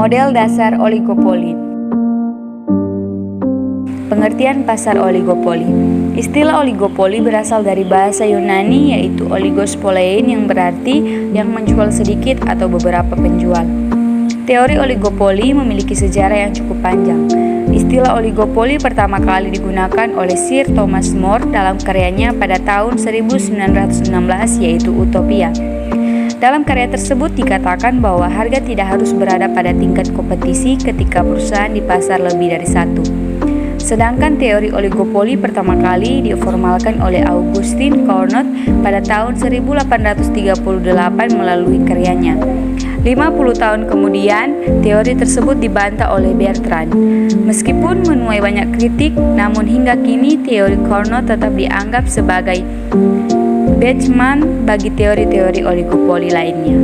Model dasar oligopoli. Pengertian pasar oligopoli. Istilah oligopoli berasal dari bahasa Yunani yaitu oligos polein yang berarti yang menjual sedikit atau beberapa penjual. Teori oligopoli memiliki sejarah yang cukup panjang. Istilah oligopoli pertama kali digunakan oleh Sir Thomas More dalam karyanya pada tahun 1916 yaitu Utopia. Dalam karya tersebut dikatakan bahwa harga tidak harus berada pada tingkat kompetisi ketika perusahaan di pasar lebih dari satu. Sedangkan teori oligopoli pertama kali diformalkan oleh Augustin Cournot pada tahun 1838 melalui karyanya. 50 tahun kemudian, teori tersebut dibantah oleh Bertrand. Meskipun menuai banyak kritik, namun hingga kini teori Cournot tetap dianggap sebagai benchmark bagi teori-teori oligopoli lainnya.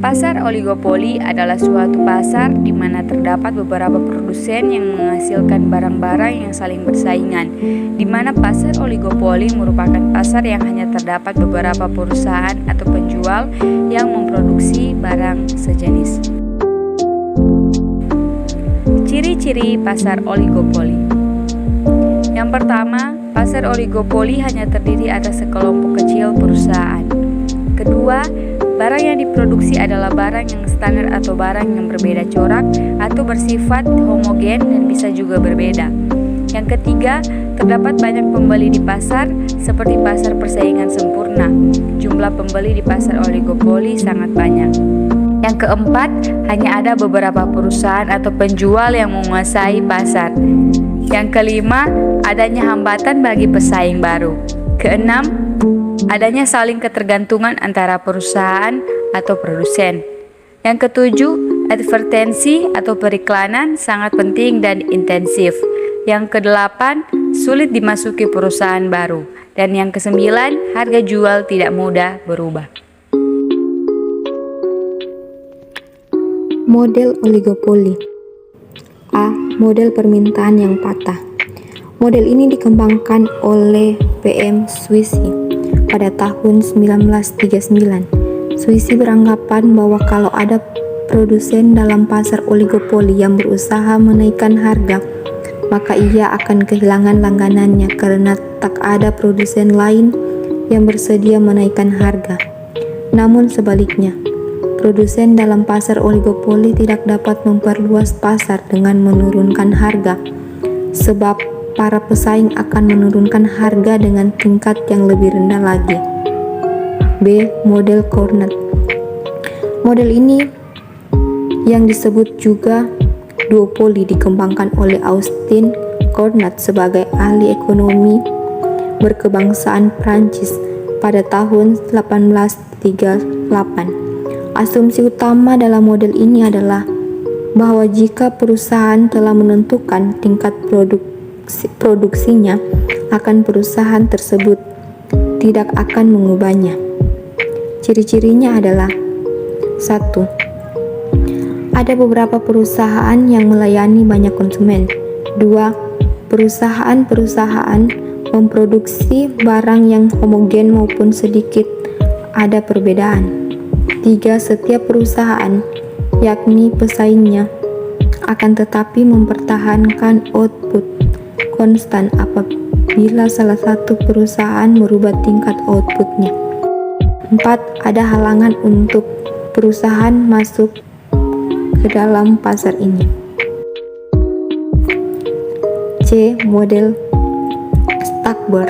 Pasar oligopoli adalah suatu pasar di mana terdapat beberapa produsen yang menghasilkan barang-barang yang saling bersaingan, di mana pasar oligopoli merupakan pasar yang hanya terdapat beberapa perusahaan atau penjual yang memproduksi barang sejenis. Ciri-ciri pasar oligopoli. Yang pertama, pasar oligopoli hanya terdiri atas sekelompok kecil perusahaan. Kedua, barang yang diproduksi adalah barang yang standar atau barang yang berbeda corak atau bersifat homogen dan bisa juga berbeda. Yang ketiga, terdapat banyak pembeli di pasar seperti pasar persaingan sempurna. Jumlah pembeli di pasar oligopoli sangat banyak. Yang keempat, hanya ada beberapa perusahaan atau penjual yang menguasai pasar. Yang kelima, adanya hambatan bagi pesaing baru. Keenam, adanya saling ketergantungan antara perusahaan atau produsen. Yang ketujuh, advertensi atau periklanan sangat penting dan intensif. Yang kedelapan, sulit dimasuki perusahaan baru. Dan yang kesembilan, harga jual tidak mudah berubah. Model oligopoli. A. Model permintaan yang patah. Model ini dikembangkan oleh PM Swissi pada tahun 1939. Swissi beranggapan bahwa kalau ada produsen dalam pasar oligopoli yang berusaha menaikkan harga, maka ia akan kehilangan langganannya karena tak ada produsen lain yang bersedia menaikkan harga. Namun sebaliknya, produsen dalam pasar oligopoli tidak dapat memperluas pasar dengan menurunkan harga, sebab para pesaing akan menurunkan harga dengan tingkat yang lebih rendah lagi. B. Model Cournot. Model ini yang disebut juga duopoli dikembangkan oleh Auguste Cournot sebagai ahli ekonomi berkebangsaan Prancis pada tahun 1838. Asumsi utama dalam model ini adalah bahwa jika perusahaan telah menentukan tingkat produksinya, akan perusahaan tersebut tidak akan mengubahnya. Ciri-cirinya adalah 1. Ada beberapa perusahaan yang melayani banyak konsumen. 2. Perusahaan-perusahaan memproduksi barang yang homogen maupun sedikit ada perbedaan. 3. Setiap perusahaan, yakni pesaingnya, akan tetapi mempertahankan output konstan apabila salah satu perusahaan merubah tingkat outputnya. 4. Ada halangan untuk perusahaan masuk ke dalam pasar ini. C. Model Stackbar.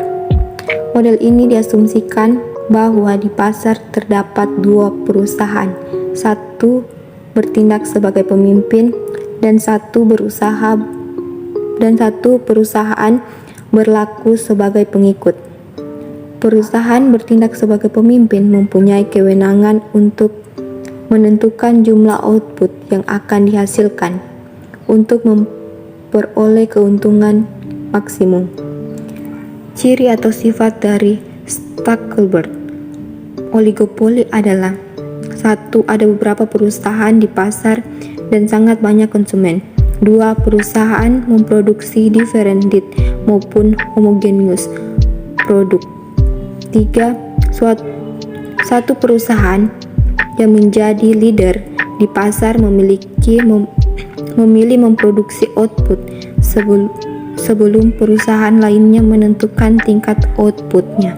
Model ini diasumsikan bahwa di pasar terdapat dua perusahaan, satu bertindak sebagai pemimpin dan satu perusahaan berlaku sebagai pengikut. Perusahaan bertindak sebagai pemimpin mempunyai kewenangan untuk menentukan jumlah output yang akan dihasilkan untuk memperoleh keuntungan maksimum. Ciri atau sifat dari Stackelberg oligopoli adalah 1. Ada beberapa perusahaan di pasar dan sangat banyak konsumen. 2. Perusahaan memproduksi differentiated maupun homogeneous produk. 3. Satu perusahaan yang menjadi leader di pasar memilih memproduksi output sebelum perusahaan lainnya menentukan tingkat outputnya.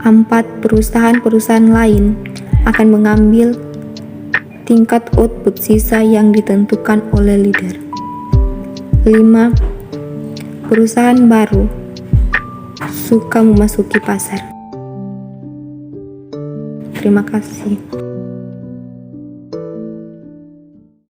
4. Perusahaan-perusahaan lain akan mengambil tingkat output sisa yang ditentukan oleh leader. 5. Perusahaan baru suka memasuki pasar. Terima kasih.